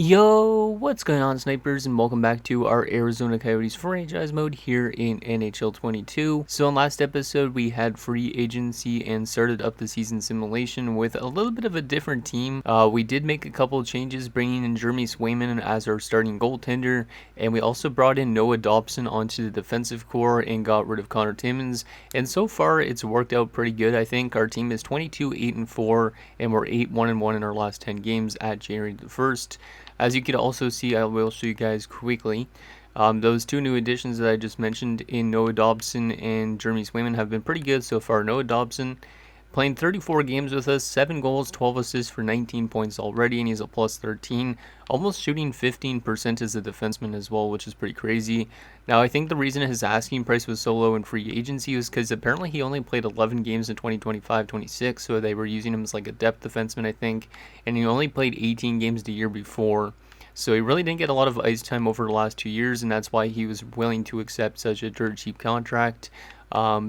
Yo, what's going on, snipers, and welcome back to our Arizona Coyotes franchise mode here in NHL 22. So in last episode, we had free agency and started up the season simulation with a little bit of a different team. We did make a couple of changes, bringing in Jeremy Swayman as our starting goaltender, and we also brought in Noah Dobson onto the defensive core and got rid of Connor Timmins. And so far, it's worked out pretty good. I think our team is 22-8-4, and we're 8-1-1 in our last 10 games at January the 1st. As you can also see, I will show you guys quickly. Those two new additions that I just mentioned in Noah Dobson and Jeremy Swayman have been pretty good so far. Noah Dobson playing 34 games with us, 7 goals, 12 assists for 19 points already, and he's a plus 13. Almost shooting 15% as a defenseman as well, which is pretty crazy. Now, I think the reason his asking price was so low in free agency was because apparently he only played 11 games in 2025-26, so they were using him as like a depth defenseman, I think, and he only played 18 games the year before. So he really didn't get a lot of ice time over the last 2 years, and that's why he was willing to accept such a dirt cheap contract.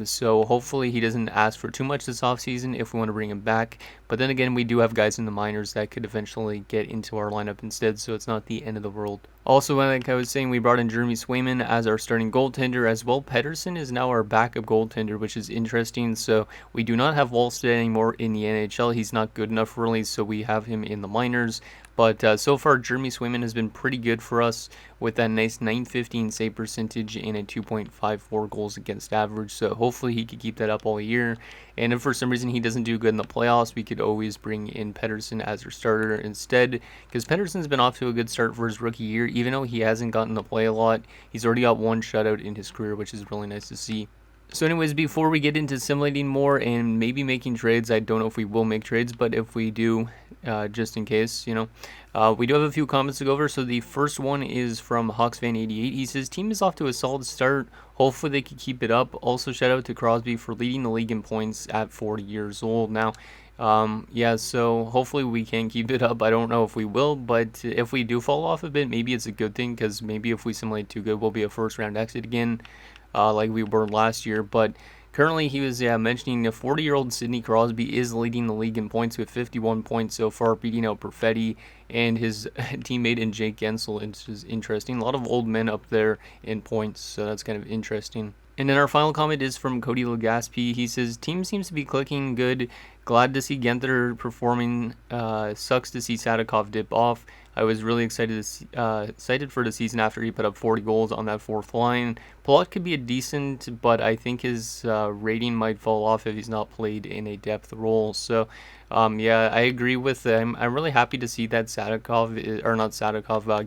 So hopefully he doesn't ask for too much this offseason if we want to bring him back. But then again, we do have guys in the minors that could eventually get into our lineup instead, so it's not the end of the world. Also, like I was saying, we brought in Jeremy Swayman as our starting goaltender as well. Pettersson is now our backup goaltender, which is interesting. So we do not have Wallstead anymore in the NHL. He's not good enough really, so we have him in the minors. But so far, Jeremy Swayman has been pretty good for us with that nice .915 save percentage and a 2.54 goals against average. So hopefully he could keep that up all year. And if for some reason he doesn't do good in the playoffs, we could always bring in Pettersson as our starter instead. Because Pettersson's been off to a good start for his rookie year. Even though he hasn't gotten to play a lot, he's already got one shutout in his career, which is really nice to see. So anyways, before we get into simulating more and maybe making trades, I don't know if we will make trades, but if we do, just in case, we do have a few comments to go over. So the first one is from HawksFan88. He says, team is off to a solid start. Hopefully they can keep it up. Also, shout out to Crosby for leading the league in points at 40 years old. Now, yeah, so hopefully we can keep it up. I don't know if we will, but if we do fall off a bit, maybe it's a good thing, because maybe if we simulate too good, we'll be a first round exit again. Like we were last year. But currently he was mentioning the 40-year-old Sidney Crosby is leading the league in points with 51 points so far, beating out Perfetti and his teammate in Jake Gensel, which is interesting. A lot of old men up there in points, so that's kind of interesting. And then our final comment is from Cody Legaspi. He says, team seems to be clicking good. Glad to see Genther performing. Sucks to see Sadikov dip off. I was really excited for the season after he put up 40 goals on that fourth line. Palat could be a decent, but I think his rating might fall off if he's not played in a depth role. So, yeah, I agree with him. I'm really happy to see that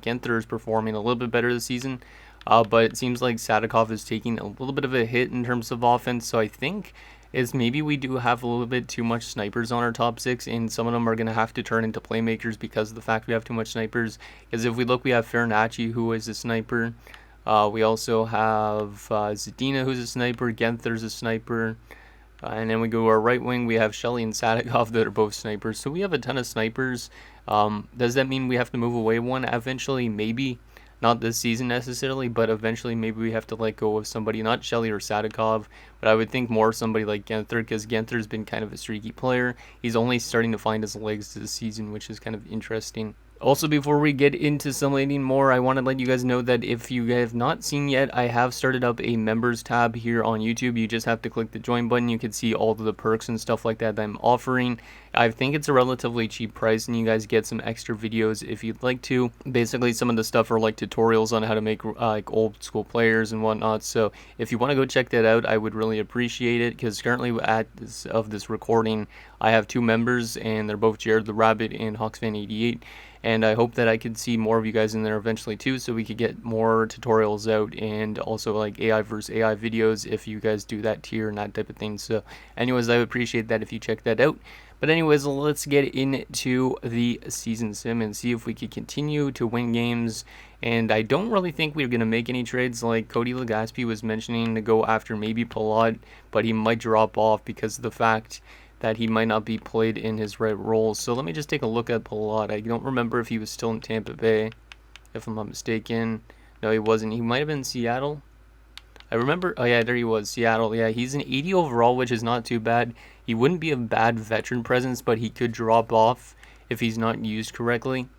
Genther is performing a little bit better this season. But it seems like Sadikov is taking a little bit of a hit in terms of offense. So I think maybe we do have a little bit too much snipers on our top six, and some of them are going to have to turn into playmakers because of the fact we have too much snipers. Because if we look, we have Farinacci, who is a sniper. We also have Zadina, who's a sniper. Genther's a sniper. And then we go to our right wing. We have Shelley and Sadikov that are both snipers. So we have a ton of snipers. Does that mean we have to move away one eventually? Maybe. Not this season necessarily, but eventually maybe we have to let go of somebody, not Shelley or Sadikov, but I would think more somebody like Genther, because Genther's been kind of a streaky player. He's only starting to find his legs this season, which is kind of interesting. Also, before we get into simulating more, I want to let you guys know that if you have not seen yet, I have started up a members tab here on YouTube. You just have to click the join button. You can see all of the perks and stuff like that I'm offering. I think it's a relatively cheap price, and you guys get some extra videos if you'd like to. Basically, some of the stuff are like tutorials on how to make like old school players and whatnot. So if you want to go check that out, I would really appreciate it, because currently at this recording, I have 2 members, and they're both Jared the Rabbit and HawksFan88. And I hope that I could see more of you guys in there eventually too, so we could get more tutorials out, and also like AI versus AI videos if you guys do that tier and that type of thing. So anyways, I would appreciate that if you check that out. But anyways, let's get into the season sim and see if we could continue to win games. And I don't really think we're going to make any trades, like Cody Legaspi was mentioning, to go after maybe Palat, but he might drop off because of the fact that he might not be played in his right role. So let me just take a look at Palat. I don't remember if he was still in Tampa Bay, if I'm not mistaken. No, he wasn't. He might have been in Seattle. I remember, oh yeah, there he was, Seattle. Yeah, he's an 80 overall, which is not too bad. He wouldn't be a bad veteran presence, but he could drop off if he's not used correctly.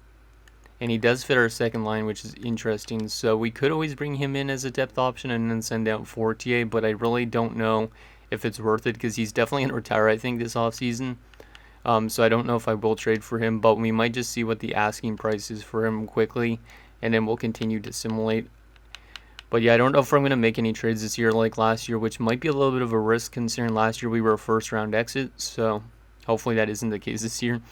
And he does fit our second line, which is interesting. So we could always bring him in as a depth option and then send out Fortier, but I really don't know if it's worth it because he's definitely going to retire, I think, this offseason. So I don't know if I will trade for him, but we might just see what the asking price is for him quickly, and then we'll continue to simulate. But yeah, I don't know if I'm going to make any trades this year like last year, which might be a little bit of a risk considering last year we were a first-round exit, so hopefully that isn't the case this year.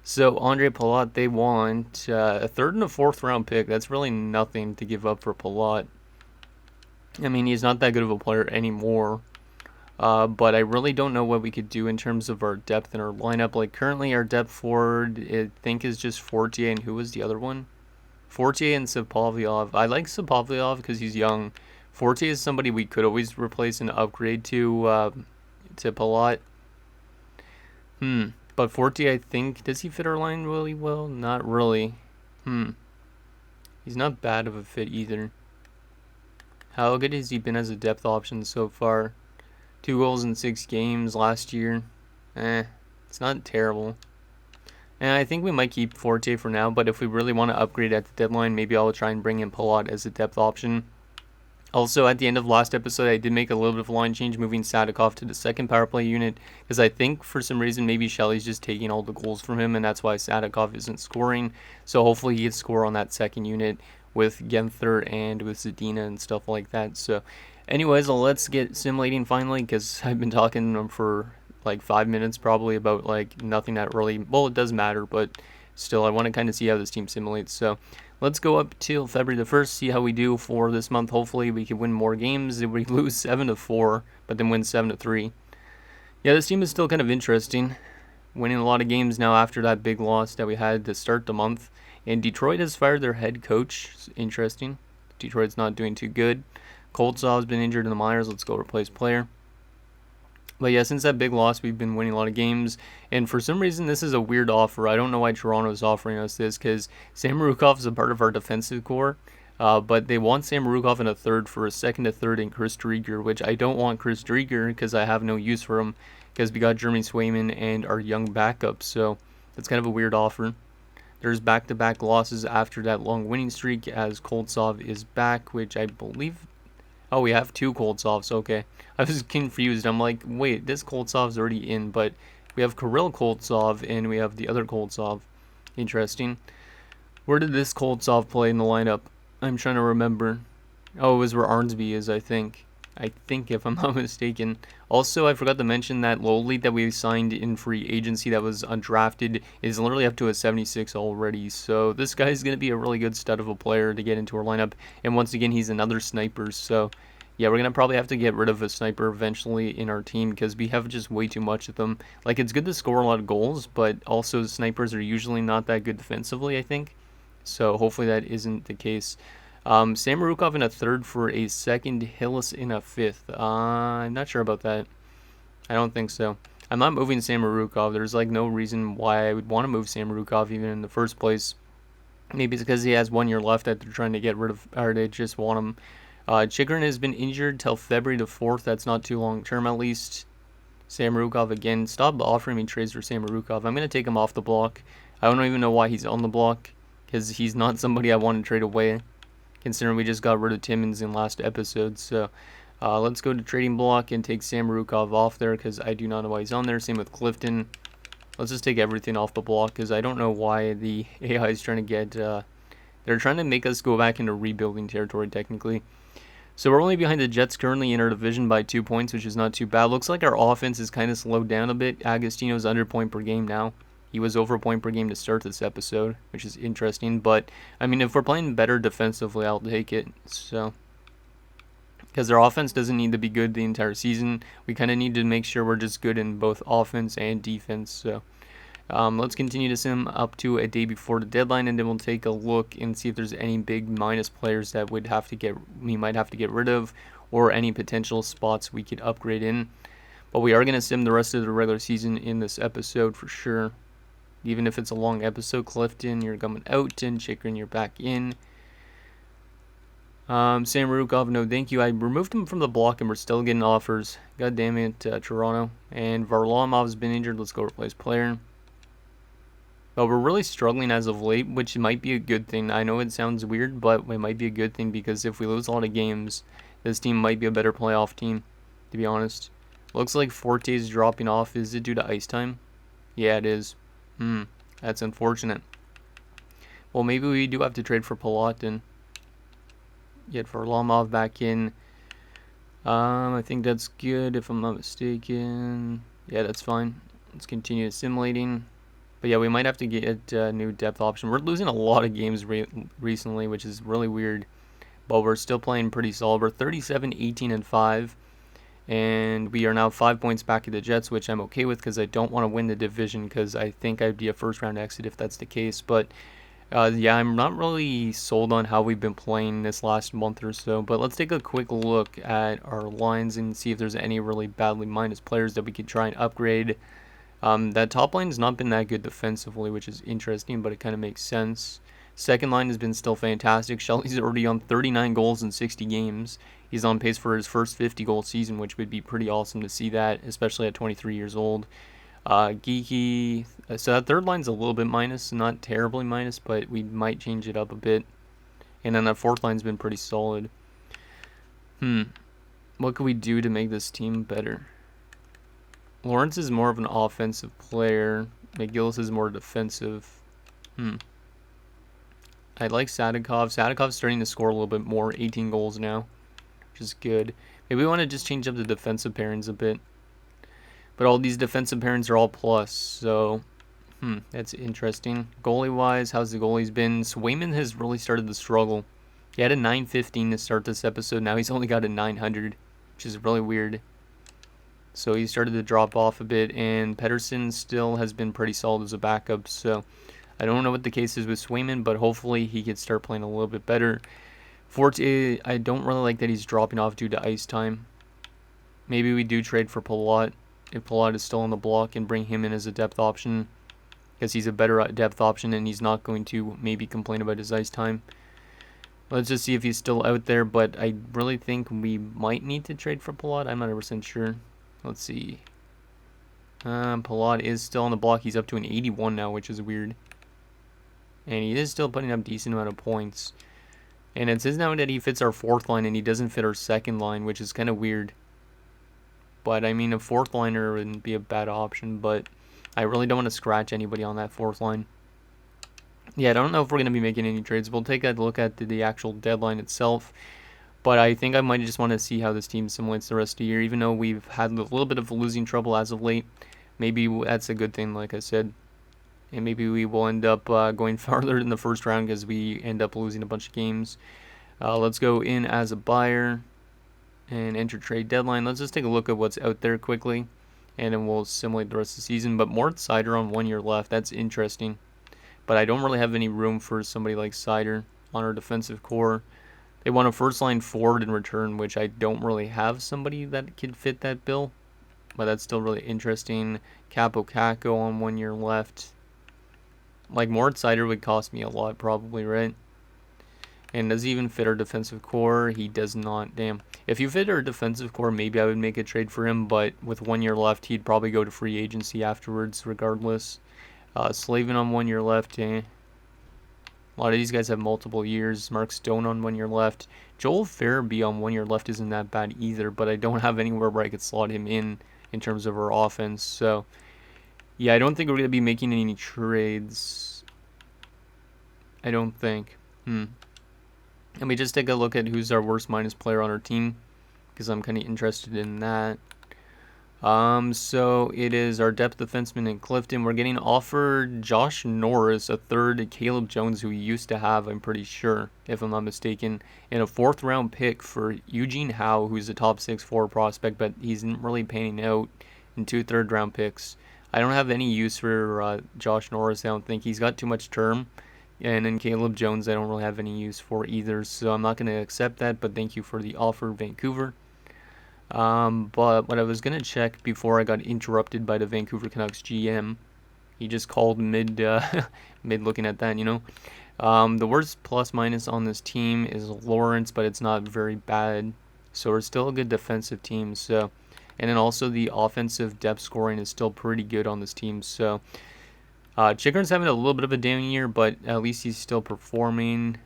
So Andre Palat, they want a third and a fourth round pick. That's really nothing to give up for Palat. I mean, he's not that good of a player anymore. But I really don't know what we could do in terms of our depth in our lineup. Like currently our depth forward, I think, is just Fortier, and who was the other one? Fortier and Sapovlyov. I like Sapovlyov because he's young. Fortier is somebody we could always replace and upgrade to Palat. But Fortier, I think, does he fit our line really well? Not really. He's not bad of a fit either. How good has he been as a depth option so far? 2 goals in 6 games last year. It's not terrible. And I think we might keep Fortier for now, but if we really want to upgrade at the deadline, maybe I'll try and bring in Palat as a depth option. Also, at the end of last episode, I did make a little bit of a line change, moving Sadikov to the second power play unit, because I think for some reason maybe Shelley's just taking all the goals from him, and that's why Sadikov isn't scoring. So hopefully he can score on that second unit with Genther and with Zadina and stuff like that. So anyways, let's get simulating finally, because I've been talking for like 5 minutes probably about like nothing that really, well, it does matter, but still I want to kind of see how this team simulates. So let's go up till February the 1st, see how we do for this month. Hopefully we can win more games. If we lose 7-4, but then win 7-3. Yeah, this team is still kind of interesting. Winning a lot of games now after that big loss that we had to start the month. And Detroit has fired their head coach. It's interesting. Detroit's not doing too good. Koltsov's been injured in the minors. Let's go replace player. But yeah, since that big loss, we've been winning a lot of games. And for some reason, this is a weird offer. I don't know why Toronto is offering us this, because Sam Rukov is a part of our defensive core. But they want Sam Rukov in a third for a second to third in Chris Drieger, which I don't want Chris Drieger because I have no use for him, because we got Jeremy Swayman and our young backup. So that's kind of a weird offer. There's back-to-back losses after that long winning streak as Koltsov is back, which I believe... Oh, we have 2 Koltsovs, okay. I was confused. I'm like, wait, this Koltsov's already in, but we have Kirill Koltsov and we have the other Koltsov. Interesting. Where did this Koltsov play in the lineup? I'm trying to remember. Oh, it was where Arnsby is, I think. If I'm not mistaken. Also, I forgot to mention that Lowly that we signed in free agency that was undrafted is literally up to a 76 already. So this guy's going to be a really good stud of a player to get into our lineup. And once again, he's another sniper. So yeah, we're going to probably have to get rid of a sniper eventually in our team because we have just way too much of them. Like, it's good to score a lot of goals, but also snipers are usually not that good defensively, I think. So hopefully that isn't the case. Sam Rukov in a third for a second, Hillis in a fifth. I'm not sure about that. I don't think so. I'm not moving Sam Rukov. There's like no reason why I would want to move Sam Rukov even in the first place. Maybe it's because he has 1 year left that they're trying to get rid of, or they just want him. Chikrin has been injured till February the 4th. That's not too long term at least. Sam Rukov again. Stop offering me trades for Sam Rukov. I'm going to take him off the block. I don't even know why he's on the block, because he's not somebody I want to trade away, considering we just got rid of Timmins in last episode. So let's go to trading block and take Sam Rukov off there, because I do not know why he's on there. Same with Clifton. Let's just take everything off the block, because I don't know why the AI is trying to get... they're trying to make us go back into rebuilding territory, technically. So we're only behind the Jets currently in our division by 2 points, which is not too bad. Looks like our offense is kind of slowed down a bit. Agostino's under point per game now. He was over a point per game to start this episode, which is interesting. But, I mean, if we're playing better defensively, I'll take it. So, because our offense doesn't need to be good the entire season. We kind of need to make sure we're just good in both offense and defense. So, let's continue to sim up to a day before the deadline, and then we'll take a look and see if there's any big minus players that we might have to get rid of, or any potential spots we could upgrade in. But we are going to sim the rest of the regular season in this episode for sure. Even if it's a long episode. Clifton, you're coming out, and Chikrin, you're back in. Sam Rukov, no thank you. I removed him from the block and we're still getting offers. God damn it, Toronto. And Varlamov's been injured. Let's go replace player. Let's go to trading block and take Sam Rukov off there, because I do not know why he's on there. Same with Clifton. You're coming out, and Chikrin, you're back in. Sam Rukov, no thank you. I removed him from the block and we're still getting offers. God damn it, Toronto. And Varlamov's been injured. Let's go replace player. But we're really struggling as of late, which might be a good thing. I know it sounds weird, but it might be a good thing because if we lose a lot of games, this team might be a better playoff team, to be honest. Looks like Forte is dropping off. Is it due to ice time? Yeah, it is. That's unfortunate. Well, maybe we do have to trade for Palat and get Varlamov back in. I think that's good if I'm not mistaken. Yeah, that's fine. Let's continue assimilating. But yeah, we might have to get a new depth option. We're losing a lot of games recently, which is really weird. But we're still playing pretty solid. We're 37, 18, and 5. And we are now 5 points back at the Jets, which I'm okay with because I don't want to win the division because I think I'd be a first-round exit if that's the case. But yeah, I'm not really sold on how we've been playing this last month or so. But let's take a quick look at our lines and see if there's any really badly minus players that we could try and upgrade. That top line's not been that good defensively, which is interesting, but it kind of makes sense. Second line has been still fantastic. Shelly's already on 39 goals in 60 games. He's on pace for his first 50-goal season, which would be pretty awesome to see that, especially at 23 years old. Geeky. So that third line's a little bit minus, not terribly minus, but we might change it up a bit. And then that fourth line's been pretty solid. What could we do to make this team better? Lawrence is more of an offensive player. McGillis is more defensive. I like Sadikov. Sadikov's starting to score a little bit more. 18 goals now, which is good. Maybe we want to just change up the defensive pairings a bit. But all these defensive pairings are all plus, so that's interesting. Goalie-wise, how's the goalies been? Swayman has really started to struggle. He had a 915 to start this episode. Now he's only got a 900, which is really weird. So he started to drop off a bit, and Pedersen still has been pretty solid as a backup. So I don't know what the case is with Swayman, but hopefully he can start playing a little bit better. Forte, I don't really like that he's dropping off due to ice time. Maybe we do trade for Palat if Palat is still on the block and bring him in as a depth option because he's a better depth option and he's not going to maybe complain about his ice time. Let's just see if he's still out there, but I really think we might need to trade for Palat. I'm not 100% sure. Let's see. Palat is still on the block. He's up to an 81 now, which is weird. And he is still putting up a decent amount of points. And it says now that he fits our fourth line and he doesn't fit our second line, which is kind of weird. But, I mean, a fourth liner wouldn't be a bad option, but I really don't want to scratch anybody on that fourth line. Yeah, I don't know if we're going to be making any trades. We'll take a look at the actual deadline itself. But I think I might just want to see how this team simulates the rest of the year. Even though we've had a little bit of losing trouble as of late, maybe that's a good thing, like I said. And maybe we will end up going farther in the first round because we end up losing a bunch of games. Let's go in as a buyer and enter trade deadline. Let's just take a look at what's out there quickly, and then we'll simulate the rest of the season. But Mort Seider on 1 year left. That's interesting. But I don't really have any room for somebody like Seider on our defensive core. They want a first-line forward in return, which I don't really have somebody that could fit that bill. But that's still really interesting. Capo Caco on 1 year left. Like, Mort Seider would cost me a lot probably, right? And does he even fit our defensive core? He does not. Damn. If you fit our defensive core, maybe I would make a trade for him. But with 1 year left, he'd probably go to free agency afterwards regardless. Slavin on 1 year left. A lot of these guys have multiple years. Mark Stone on 1 year left. Joel Farabee on 1 year left isn't that bad either, but I don't have anywhere where I could slot him in terms of our offense. So, yeah, I don't think we're going to be making any trades. I don't think. Let me just take a look at who's our worst minus player on our team, because I'm kind of interested in that. So it is our depth defenseman in Clifton. We're getting offered Josh Norris, a third Caleb Jones, who we used to have, I'm pretty sure, if I'm not mistaken, and a 4th round pick for Eugene Howe, who's a top 6'4" prospect, but he's not really panning out, and 2 third round picks. I don't have any use for Josh Norris. I don't think he's got too much term. And then Caleb Jones, I don't really have any use for either, so I'm not going to accept that, but thank you for the offer, Vancouver. But what I was going to check before I got interrupted by the Vancouver Canucks GM, he just called mid looking at that, you know. The worst plus minus on this team is Lawrence, but it's not very bad. So we're still a good defensive team. So, and then also the offensive depth scoring is still pretty good on this team. So Chikrin's having a little bit of a down year, but at least he's still performing.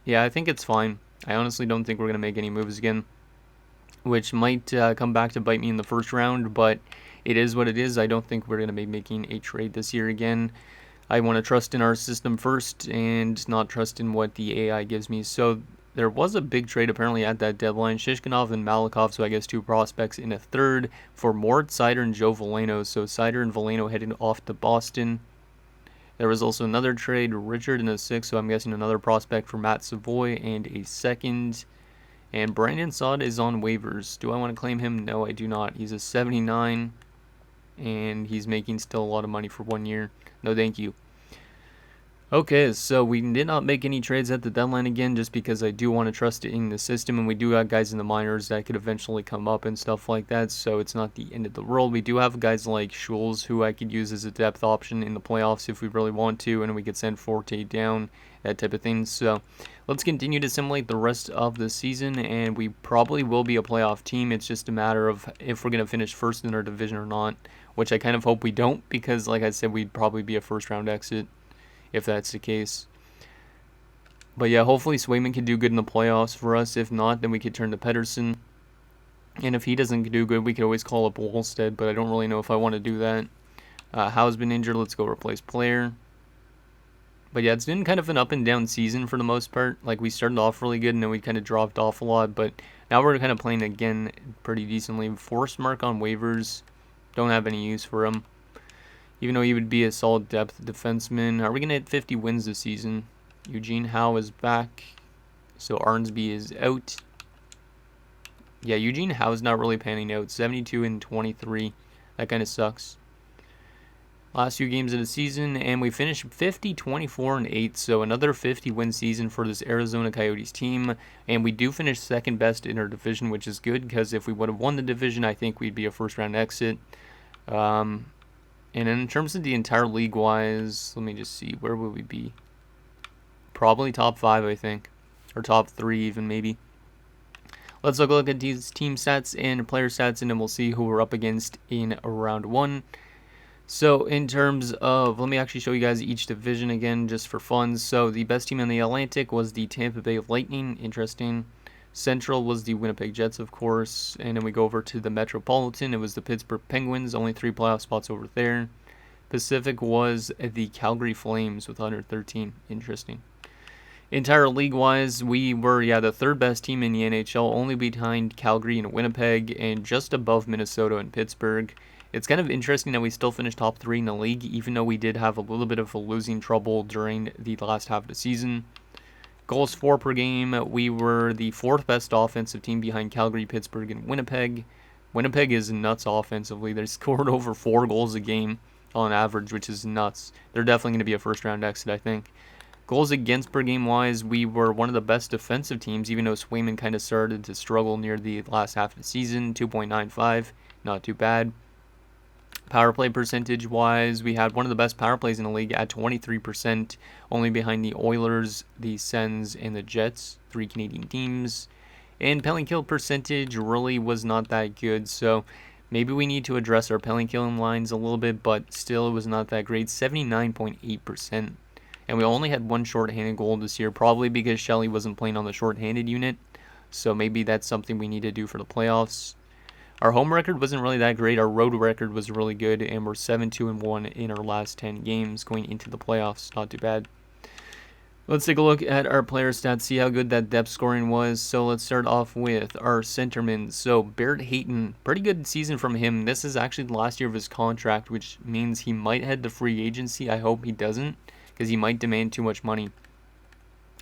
Yeah, I think it's fine. I honestly don't think we're going to make any moves again, which might come back to bite me in the first round, but it is what it is. I don't think we're going to be making a trade this year again. I want to trust in our system first and not trust in what the AI gives me. So there was a big trade apparently at that deadline. Shishkinov and Malikov, so I guess 2 prospects in a third for Mort Seider and Joe Veleno. So Seider and Veleno headed off to Boston. There was also another trade, Richard in a 6, so I'm guessing another prospect for Matt Savoy and a second. And Brandon Saad is on waivers. Do I want to claim him? No, I do not. He's a 79, and he's making still a lot of money for 1 year. No, thank you. Okay, so we did not make any trades at the deadline again just because I do want to trust it in the system, and we do have guys in the minors that could eventually come up and stuff like that, so it's not the end of the world. We do have guys like Schulz who I could use as a depth option in the playoffs if we really want to, and we could send Forte down, that type of thing. So let's continue to simulate the rest of the season, and we probably will be a playoff team. It's just a matter of if we're going to finish first in our division or not, which I kind of hope we don't because, like I said, we'd probably be a first-round exit if that's the case. But yeah, hopefully Swayman can do good in the playoffs for us. If not, then we could turn to Pedersen. And if he doesn't do good, we could always call up Wolstead, but I don't really know if I want to do that. Howe's been injured. Let's go replace player. But yeah, it's been kind of an up and down season for the most part. Like, we started off really good, and then we kind of dropped off a lot. But now we're kind of playing again pretty decently. Force Mark on waivers. Don't have any use for him, even though he would be a solid depth defenseman. Are we going to hit 50 wins this season? Eugene Howe is back, so Arnsby is out. Yeah, Eugene Howe is not really panning out. 72 and 23. That kind of sucks. Last few games of the season, and we finished 50, 24, and 8, so another 50-win season for this Arizona Coyotes team, and we do finish second best in our division, which is good, because if we would have won the division, I think we'd be a first-round exit. And in terms of the entire league-wise, let me just see, where would we be? Probably top 5, I think, or top 3 even, maybe. Let's look at these team stats and player stats, and then we'll see who we're up against in round 1. So in terms of, let me actually show you guys each division again just for fun. So the best team in the Atlantic was the Tampa Bay Lightning. Interesting. Central was the Winnipeg Jets, of course. And then we go over to the Metropolitan. It was the Pittsburgh Penguins. Only 3 playoff spots over there. Pacific was the Calgary Flames with 113. Interesting. Entire league-wise, we were, the third best team in the NHL, only behind Calgary and Winnipeg, and just above Minnesota and Pittsburgh. It's kind of interesting that we still finished top 3 in the league, even though we did have a little bit of a losing trouble during the last half of the season. Goals for per game, we were the 4th best offensive team behind Calgary, Pittsburgh, and Winnipeg. Winnipeg is nuts offensively. They scored over 4 goals a game on average, which is nuts. They're definitely going to be a first-round exit, I think. Goals against per game wise, we were one of the best defensive teams, even though Swayman kind of started to struggle near the last half of the season. 2.95, not too bad. Power play percentage wise, we had one of the best power plays in the league at 23%, only behind the Oilers, the Sens, and the Jets, 3 Canadian teams. And penalty kill percentage really was not that good, so maybe we need to address our penalty killing lines a little bit, but still it was not that great, 79.8%. And we only had 1 shorthanded goal this year, probably because Shelley wasn't playing on the shorthanded unit, so maybe that's something we need to do for the playoffs. Our home record wasn't really that great. Our road record was really good, and we're 7-2-1 in our last 10 games going into the playoffs. Not too bad. Let's take a look at our player stats, see how good that depth scoring was. So let's start off with our centerman. So Barrett Hayton, pretty good season from him. This is actually the last year of his contract, which means he might head to free agency. I hope he doesn't, because he might demand too much money.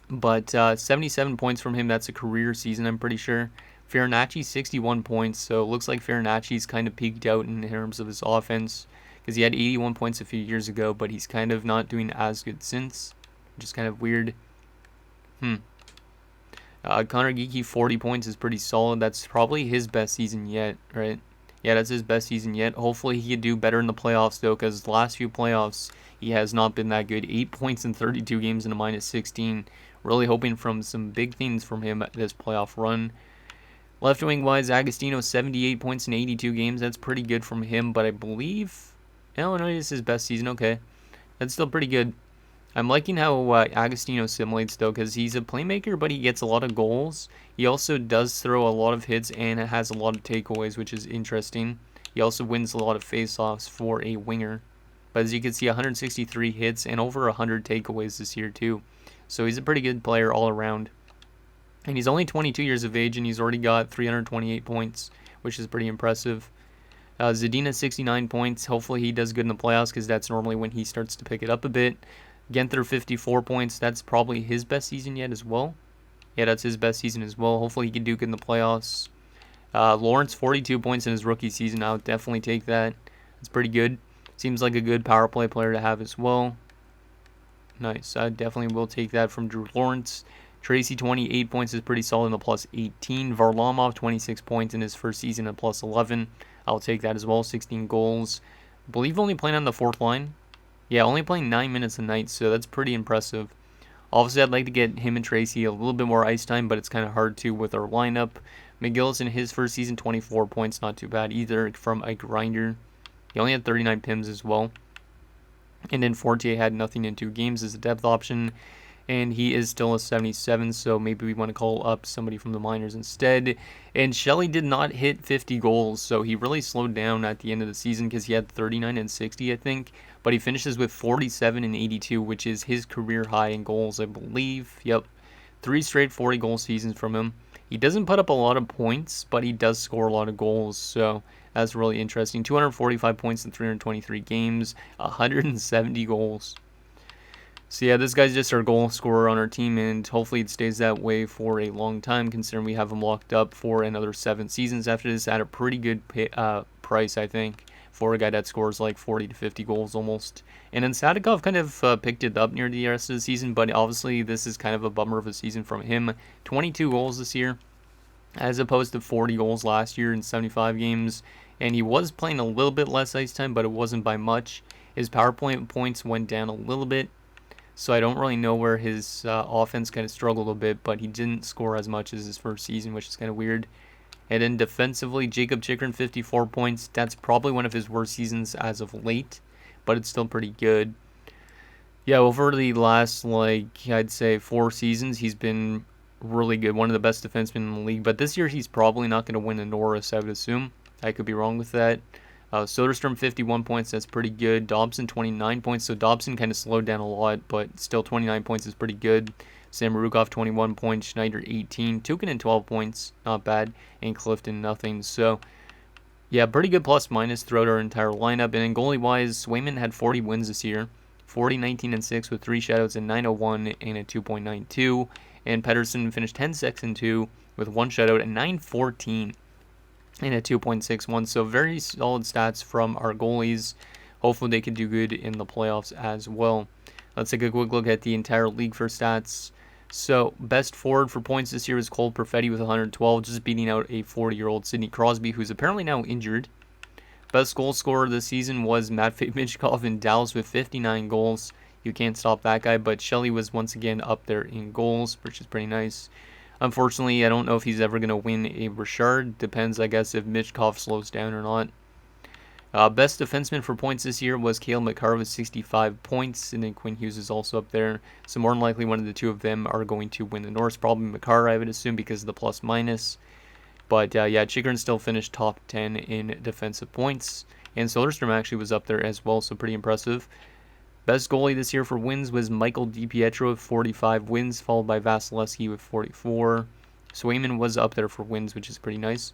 But 77 points from him, that's a career season, I'm pretty sure. Farinacci, 61 points, so it looks like Farinacci's kind of peaked out in terms of his offense, because he had 81 points a few years ago, but he's kind of not doing as good since, which is kind of weird. Connor Geekie, 40 points is pretty solid. That's probably his best season yet, right? Yeah, that's his best season yet. Hopefully he could do better in the playoffs, though, because the last few playoffs, he has not been that good. 8 points in 32 games and a -16. Really hoping from some big things from him this playoff run. Left wing wise, Agostino, 78 points in 82 games. That's pretty good from him, but I believe Illinois is his best season. Okay, That's still pretty good. I'm liking how Agostino simulates, though, because he's a playmaker, but he gets a lot of goals. He also does throw a lot of hits and has a lot of takeaways, which is interesting. He also wins a lot of faceoffs for a winger. But as you can see, 163 hits and over 100 takeaways this year, too. So he's a pretty good player all around. And he's only 22 years of age, and he's already got 328 points, which is pretty impressive. Zadina, 69 points. Hopefully he does good in the playoffs, because that's normally when he starts to pick it up a bit. Genther, 54 points. That's probably his best season yet as well. Yeah, that's his best season as well. Hopefully he can do good in the playoffs. Lawrence, 42 points in his rookie season. I would definitely take that. It's pretty good. Seems like a good power play player to have as well. Nice. I definitely will take that from Drew Lawrence. Tracy, 28 points is pretty solid in the plus 18. Varlamov, 26 points in his first season at plus 11. I'll take that as well. 16 goals. I believe only playing on the fourth line. Yeah, only playing 9 minutes a night, so that's pretty impressive. Obviously, I'd like to get him and Tracy a little bit more ice time, but it's kind of hard to with our lineup. McGillis in his first season, 24 points, not too bad either from a grinder. He only had 39 PIMs as well. And then Fortier had nothing in 2 games as a depth option. And he is still a 77, so maybe we want to call up somebody from the minors instead. And Shelley did not hit 50 goals, so he really slowed down at the end of the season because he had 39 and 60, I think. But he finishes with 47 and 82, which is his career high in goals, I believe. Yep, 3 straight 40-goal seasons from him. He doesn't put up a lot of points, but he does score a lot of goals, so that's really interesting. 245 points in 323 games, 170 goals. So yeah, this guy's just our goal scorer on our team, and hopefully it stays that way for a long time, considering we have him locked up for another 7 seasons after this at a pretty good price, I think, for a guy that scores like 40 to 50 goals almost. And then Sadikov kind of picked it up near the rest of the season, but obviously this is kind of a bummer of a season from him. 22 goals this year, as opposed to 40 goals last year in 75 games. And he was playing a little bit less ice time, but it wasn't by much. His power play points went down a little bit. So I don't really know where his offense kind of struggled a bit, but he didn't score as much as his first season, which is kind of weird. And then defensively, Jacob Chikrin, 54 points. That's probably one of his worst seasons as of late, but it's still pretty good. Yeah, over the last, I'd say 4 seasons, he's been really good. One of the best defensemen in the league. But this year, he's probably not going to win a Norris, I would assume. I could be wrong with that. Soderstrom, 51 points, that's pretty good. Dobson, 29 points, so Dobson kind of slowed down a lot, but still 29 points is pretty good. Sam Rukov, 21 points. Schneider, 18. Tukinen, 12 points, not bad. And Clifton, nothing. So, yeah, pretty good plus-minus throughout our entire lineup. And then goalie-wise, Swayman had 40 wins this year. 40, 19, and 6 with 3 shutouts and 901 and a 2.92. And Pedersen finished 10, 6, and 2 with 1 shutout and 914. And a 2.61, so very solid stats from our goalies. Hopefully they can do good in the playoffs as well. Let's take a quick look at the entire league for stats. So best forward for points this year is Cole Perfetti with 112, just beating out a 40-year-old Sidney Crosby, who's apparently now injured. Best goal scorer this season was Matvei Michkov in Dallas with 59 goals. You can't stop that guy, but Shelley was once again up there in goals, which is pretty nice. Unfortunately, I don't know if he's ever going to win a Richard. Depends, I guess, if Michkov slows down or not. Best defenseman for points this year was Cale Makar with 65 points, and then Quinn Hughes is also up there. So more than likely, one of the two of them are going to win the Norris. Probably Makar, I would assume, because of the plus-minus. But yeah, Chikrin still finished top 10 in defensive points. And Soderstrom actually was up there as well, so pretty impressive. Best goalie this year for wins was Michael DiPietro with 45 wins, followed by Vasilevsky with 44. Swayman was up there for wins, which is pretty nice.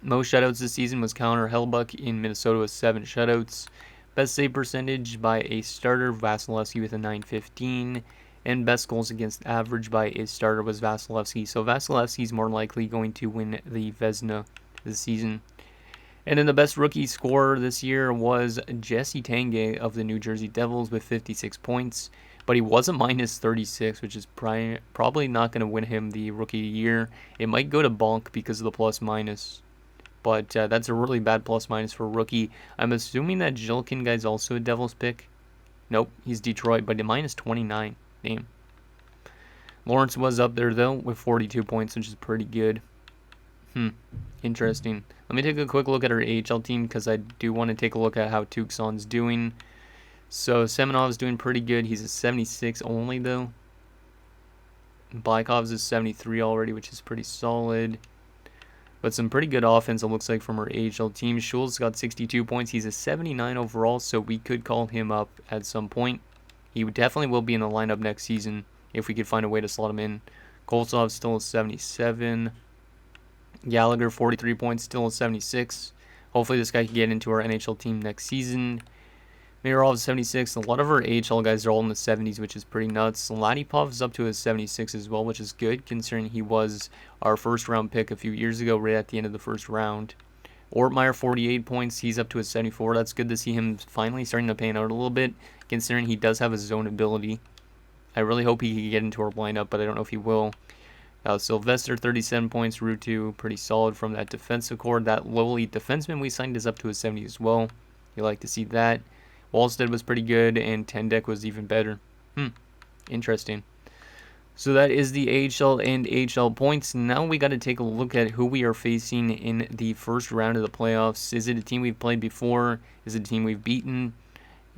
Most shutouts this season was Connor Hellebuyck in Minnesota with 7 shutouts. Best save percentage by a starter, Vasilevsky with a 915. And best goals against average by a starter was Vasilevsky. So Vasilevsky's more likely going to win the Vezina this season. And then the best rookie scorer this year was Jesse Tanguay of the New Jersey Devils with 56 points. But he was a minus 36, which is probably not going to win him the rookie of the year. It might go to Bonk because of the plus-minus. But that's a really bad plus-minus for a rookie. I'm assuming that Jilkin guy's also a Devils pick. Nope, he's Detroit, but a minus 29. Damn. Lawrence was up there, though, with 42 points, which is pretty good. Interesting. Let me take a quick look at our AHL team because I do want to take a look at how Tucson's doing. So Semenov's doing pretty good. He's a 76 only, though. Blykov's is 73 already, which is pretty solid. But some pretty good offense, it looks like, from our AHL team. Schultz got 62 points. He's a 79 overall, so we could call him up at some point. He definitely will be in the lineup next season if we could find a way to slot him in. Koltsov's still a 77. Gallagher, 43 points, still a 76. Hopefully this guy can get into our NHL team next season. Mayorov, 76. A lot of our AHL guys are all in the 70s, which is pretty nuts. Ladipov is up to a 76 as well, which is good, considering he was our first-round pick a few years ago, right at the end of the first round. Ortmeyer, 48 points. He's up to a 74. That's good to see him finally starting to pan out a little bit, considering he does have a zone ability. I really hope he can get into our lineup, but I don't know if he will. Sylvester, 37 points. Rutu, pretty solid from that defensive core. That lowly defenseman we signed is up to a 70 as well. You like to see that. Wallstead was pretty good, and Tendek was even better. Interesting. So that is the AHL and AHL points. Now we got to take a look at who we are facing in the first round of the playoffs. Is it a team we've played before? Is it a team we've beaten?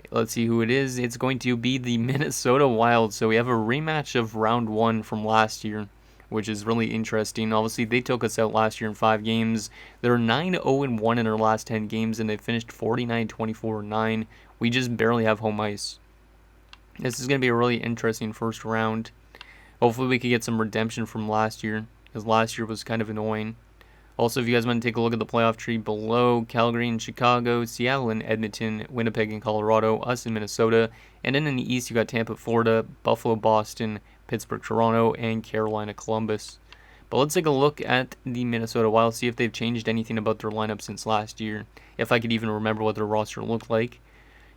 Let's see who it is. It's going to be the Minnesota Wild. So we have a rematch of round 1 from last year, which is really interesting. Obviously, they took us out last year in 5 games. They're 9-0-1 in their last 10 games, and they finished 49-24-9. We just barely have home ice. This is going to be a really interesting first round. Hopefully, we can get some redemption from last year, because last year was kind of annoying. Also, if you guys want to take a look at the playoff tree below, Calgary and Chicago, Seattle and Edmonton, Winnipeg and Colorado, us in Minnesota, and then in the East, you got Tampa, Florida, Buffalo, Boston, Pittsburgh, Toronto, and Carolina, Columbus. But let's take a look at the Minnesota Wild, see if they've changed anything about their lineup since last year, if I could even remember what their roster looked like.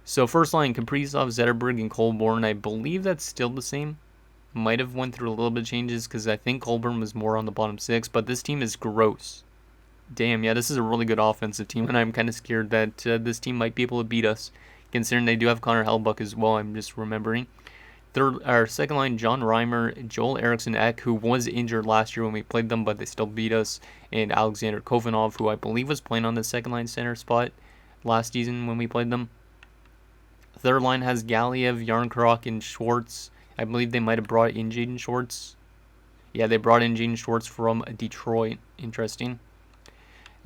So first line, Kaprizov, Zetterberg, and Colborne. I believe that's still the same. Might have went through a little bit of changes because I think Colborne was more on the bottom 6, but this team is gross. Damn, yeah, this is a really good offensive team, and I'm kind of scared that this team might be able to beat us, considering they do have Connor Hellebuyck as well, I'm just remembering. Our second line, John Reimer, Joel Eriksson Ek, who was injured last year when we played them, but they still beat us, and Alexander Kovanov, who I believe was playing on the second line center spot last season when we played them. Third line has Galiev, Yarncroc, and Schwartz. I believe they might have brought in Jaden Schwartz. Yeah, they brought in Jaden Schwartz from Detroit. Interesting.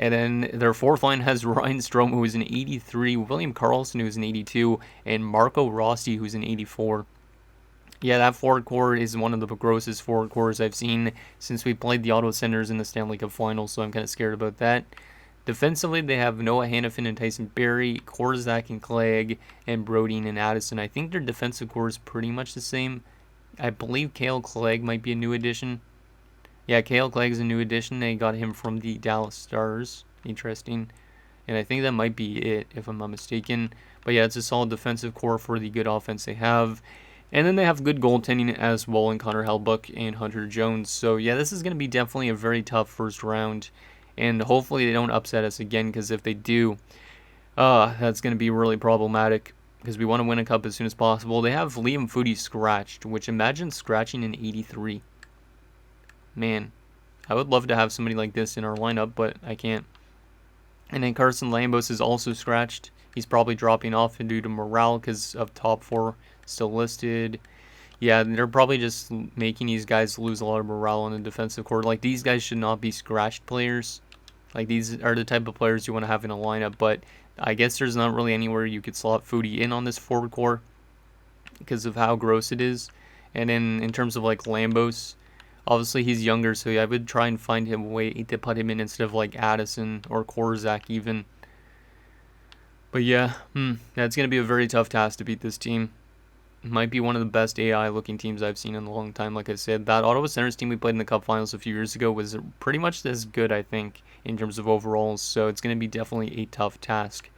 And then their fourth line has Ryan Strome, who is an 83, William Karlsson, who is an 82, and Marco Rossi, who's an 84. Yeah, that forward core is one of the grossest forward cores I've seen since we played the Ottawa Senators in the Stanley Cup Finals, so I'm kind of scared about that. Defensively, they have Noah Hannafin and Tyson Berry, Korzak and Clegg, and Brodin and Addison. I think their defensive core is pretty much the same. I believe Cale Clegg might be a new addition. Yeah, Cale Clegg is a new addition. They got him from the Dallas Stars. Interesting. And I think that might be it, if I'm not mistaken. But yeah, it's a solid defensive core for the good offense they have. And then they have good goaltending as well in Connor Hellebuyck and Hunter Jones. So yeah, this is going to be definitely a very tough first round. And hopefully they don't upset us again, because if they do, that's going to be really problematic, because we want to win a cup as soon as possible. They have Liam Foudy scratched, which imagine scratching an 83. Man, I would love to have somebody like this in our lineup, but I can't. And then Carson Lambos is also scratched. He's probably dropping off due to morale because of top 4 still listed. Yeah, they're probably just making these guys lose a lot of morale on the defensive core. Like, these guys should not be scratched players. Like, these are the type of players you want to have in a lineup, but I guess there's not really anywhere you could slot Foudy in on this forward core because of how gross it is. And then in terms of, like, Lambos, obviously he's younger, so I would try and find him a way to put him in instead of, like, Addison or Korzak even. But yeah, that's going to be a very tough task to beat this team. Might be one of the best AI-looking teams I've seen in a long time. Like I said, that Ottawa Senators team we played in the Cup Finals a few years ago was pretty much as good, I think, in terms of overalls. So it's going to be definitely a tough task.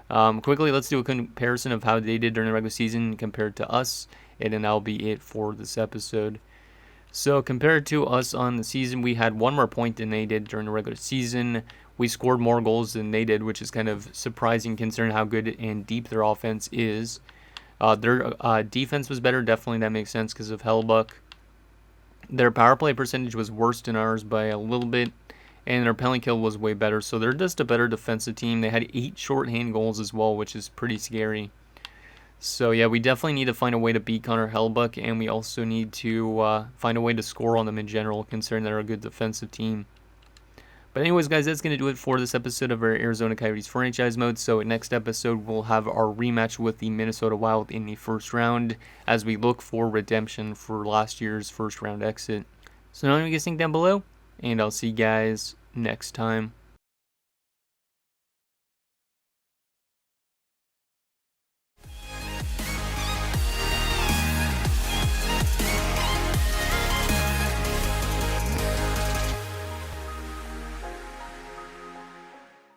Quickly, let's do a comparison of how they did during the regular season compared to us, and then that'll be it for this episode. So compared to us on the season, we had 1 more point than they did during the regular season. We scored more goals than they did, which is kind of surprising considering how good and deep their offense is. Their defense was better, definitely that makes sense because of Hellebuyck. Their power play percentage was worse than ours by a little bit, and their penalty kill was way better. So they're just a better defensive team. They had 8 shorthand goals as well, which is pretty scary. So yeah, we definitely need to find a way to beat Connor Hellebuyck, and we also need to find a way to score on them in general, considering they're a good defensive team. But anyways, guys, that's going to do it for this episode of our Arizona Coyotes franchise mode. So next episode, we'll have our rematch with the Minnesota Wild in the first round as we look for redemption for last year's first round exit. So now you guys think down below, and I'll see you guys next time.